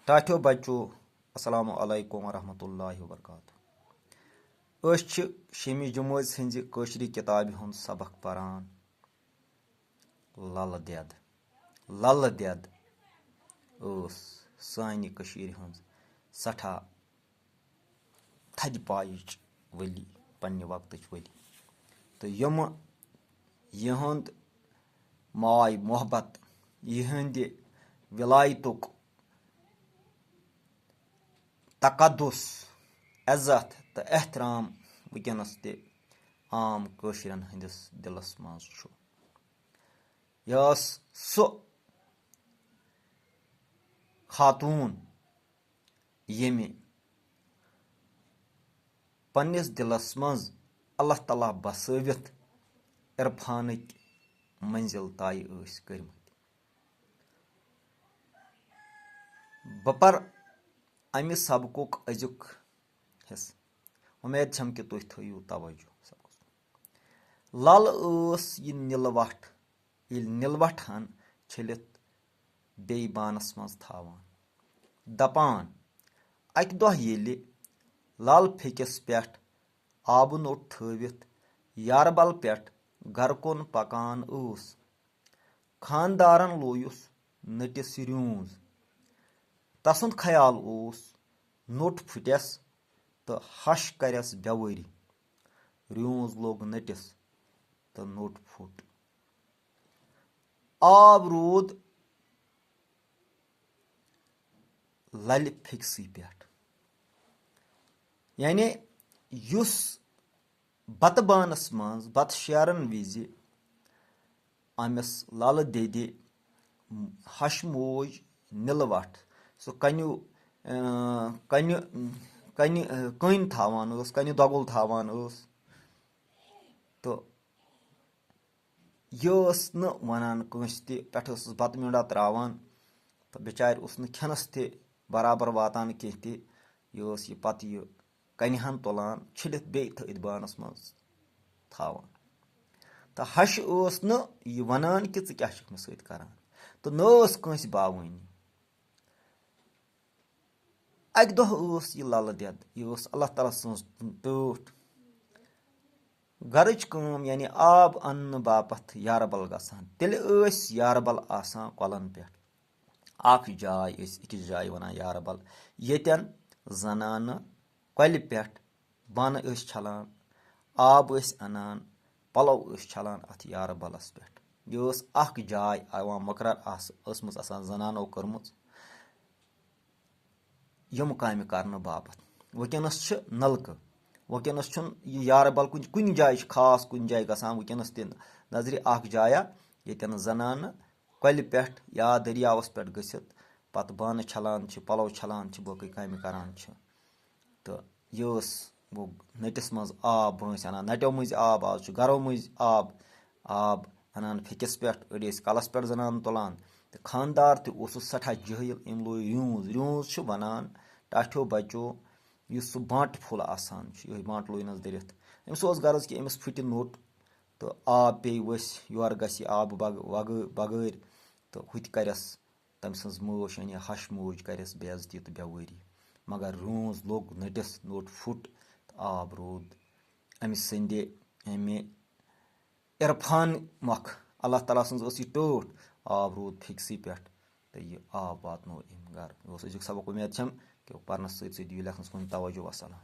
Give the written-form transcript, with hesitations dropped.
ٹاٹھیو بچو السلام علیکم ورحمۃ اللہ وبرکاتہ أسۍ شیٚمہِ جمٲژ ہٕنٛزِ کٲشرِ کِتابہِ ہُنٛد سبق پران للہٕ دٮ۪د ٲس سانہِ کٔشیٖرِ ہٕنٛز سٮ۪ٹھاہ تھدِ پایِچ ؤلی پننہِ وقتٕچ ؤلی تہٕ یِہُنٛد ماے محبت یِہنٛدِ وِلایتُک تقدُس عزت تہٕ احترام وٕنکٮ۪نس تہِ عام کٲشرٮ۪ن ہٕنٛدِس دِلس منٛز چھُ یہِ ٲس سُہ خاتوٗن ییٚمہِ پننِس دِلس منٛز اللہ تعالیٰ بسٲوِتھ عرفانٕکۍ منزِل طے ٲسۍ کٔرمٕتۍ. بہٕ پرٕ امہِ سبقُک أزیُک حصہٕ اُمید چھم کہِ تُہۍ تھٲیِو توجہ. لل ٲس یہِ نِلہٕ وٹھ ییٚلہِ نِلہٕ وٹھ ہن چھٔلِتھ بیٚیہِ بانس منٛز تھاوان دپان اکہِ دۄہ ییٚلہِ لل پھیٚکِس پٮ۪ٹھ آبہٕ نوٚٹ تھٲوِتھ یارٕبل پٮ۪ٹھ گرٕ کُن پکان ٲس خاندارن لویُس نٔٹِس ریوٗنٛز. تسُنٛد خیال اوس نوٚٹ پھُٹٮ۪س تہٕ ہش کرٮ۪س بیوٲری. ریوٗنٛز لوٚگ نٔٹِس تہٕ نوٚٹ پھُٹ. آب روٗد للہِ پھیٚکسٕے پٮ۪ٹھ یعنی یُس بتہٕ بانس منٛز بتہٕ شیرن وِزِ أمِس للہٕ دٮ۪دِ ہش موج نِلہٕ وٹھ سُہ کٔنۍ تھاوان ٲس کنہِ دۄگُل تھاوان ٲس تہٕ یہِ ٲس نہٕ ونان کٲنٛسہِ تہِ پٮ۪ٹھٕ ٲسٕس بتہٕ میوٚنٛڈا تراوان تہٕ بِچارِ اوس نہٕ کھٮ۪نس تہِ برابر واتان کینٛہہ تہِ یہِ ٲس یہِ پتہٕ یہِ کنہِ ہن تُلان چھٔلِتھ بیٚیہِ تھٲیِتھ بانس منٛز تھاوان تہٕ ہش ٲس نہٕ یہِ ونان کہِ ژٕ کیٛاہ چھُکھ مےٚ سۭتۍ کران تہٕ نہ ٲس کٲنٛسہِ باوٲنی. اکہِ دۄہ ٲس یہِ للہٕ دٮ۪د یہِ ٲس اللہ تعالیٰ سٕنٛز ٹٲٹھ گرٕچ کٲم یعنی آب اننہٕ باپتھ یارٕبل گژھان. تیٚلہِ ٲسۍ یارٕبل آسان کۄلن پٮ۪ٹھ اکھ جاے ٲسۍ أکِس جایہِ ونان یارٕبل ییٚتٮ۪ن زنانہٕ کۄلہِ پٮ۪ٹھ بانہٕ ٲسۍ چھلان آب ٲسۍ انان پلو ٲسۍ چھلان اتھ یارٕبلس پٮ۪ٹھ. یہِ ٲس اکھ جاے یِوان مُقرر ٲسمٕژ آسان زنانو کٔرمٕژ یِم کامہِ کرنہٕ باپتھ. وٕنکٮ۪نس چھِ نلکہٕ وٕنکٮ۪نس چھُنہٕ یہِ یارٕبل کُنہِ جایہِ چھِ خاص کُنہِ جایہِ گژھان وٕنکٮ۪نس تہِ نظرِ اکھ جایا ییٚتٮ۪ن زنانہٕ کۄلہِ پٮ۪ٹھ یا دٔریاوس پٮ۪ٹھ گٔژھِتھ پتہٕ بانہٕ چھلان چھِ پلو چھلان چھِ باقٕے کامہِ کران چھِ. تہٕ یہِ ٲس نٔٹِس منٛز آب بٲنٛسۍ انان نٹیو مٔنٛزۍ آب آز چھُ گرو مٔنٛزۍ آب انان پھیٚکِس پٮ۪ٹھ أڑۍ ٲسۍ کلس پٮ۪ٹھ زنانہٕ تُلان تہٕ خانٛدار تہِ اوسُس سٮ۪ٹھاہ جٲہِل أمۍ لوے ریوٗنٛز چھُ ونان ٹاٹھیو بچو یُس سُہ بانٛٹہٕ پھوٚل آسان چھُ یِہوے بانٛٹہٕ لوینس دٔرِتھ أمِس اوس غرض کہِ أمِس پھٕٹہِ نوٚٹ تہٕ آب پیٚیہِ ؤسۍ یورٕ گژھِ آبہٕ بغٲرۍ تہٕ ہُہ تہِ کرٮ۪س تٔمۍ سٕنٛز موج یعنی ہش موج کرٮ۪س بے عزتی تہٕ بیوٲری. مگر ریوٗنٛز لوٚگ نٔٹِس نوٚٹ پھُٹ تہٕ آب روٗد امہِ عرفان مۄکھ اللہ تعالیٰ سٕنٛز ٲس یہِ ٹٲٹھ آب روٗد پھیٚکسٕے پٮ۪ٹھ تہٕ یہِ آب واتنو أمۍ گرٕ. یہِ اوس أزیُک سبق. اُمید چھم کہِ پرنس سۭتۍ سۭتۍ دِیِو لیکھنس کُن توجہ. وسلام.